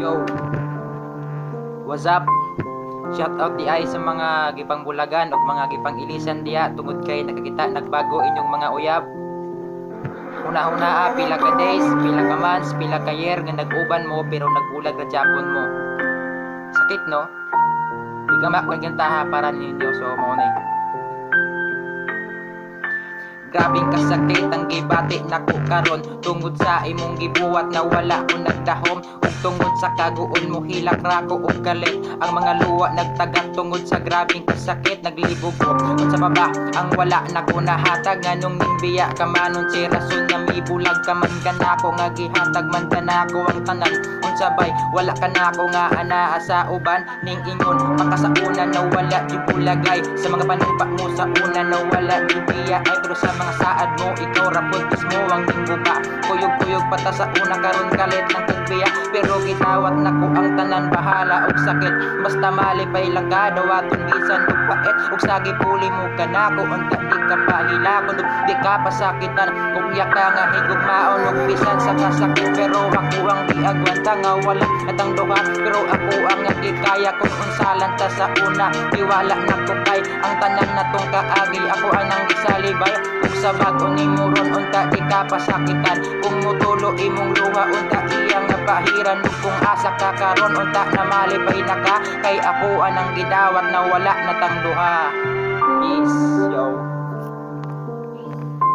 Yo, what's up? Shout out di ay sa mga gipang bulagan o mga gipang ilisan diya tungod kay nakakita nagbago inyong mga uyab. Una-una pila ka days, pila ka months, pila ka year nga nag-uban mo pero nagbulag ra Japon mo. Sakit no? Di ka makuha para ninyo so mo na. Grabing kasakit ang gibati nako karon tungod sa imong gibuwat na wala ko nagdahom ug tungod sa kaguon mo hilak rako og galit ang mga luwa nagtagak tungod sa grabing kasakit naglibog ko sa baba ang wala nako nahatag nganong nimbiya ka manon si rason nga mibulag ka man kanako nga gihatag man kanako ang tanan unsabay wala kanako nga anaa sa uban ning ingon makasauna na wala di bulagay sa mga panumpa mo sa una na wala di biya ay pero sa mga saad mo ikaw rapod mismo ang linggo ba kuyog-kuyog pata sa una karon kalit ng tagbiya pero gitawat nako ang tanan bahala og sakit basta malipay lang ka dawaton bisan ug pait ug sagi puli mo kanako unta di ka pahilakon ug di ka pasakitan ug yaka nga higugmaon ug bisan sa kasakit pero ako ang giagwanta nga wala natang duha pero ako ang gikaya kung unsalan ta sa una iwala nako kay ang tanan natong kaagi ako anang gisalibay sa bago ni muron unta di ka pasakitan kung mutulo imong luha unta iyang napahiran ug kung asa ka karon unta na malipay na ka kay ako anang gidawat na wala natang duha. Peace yo.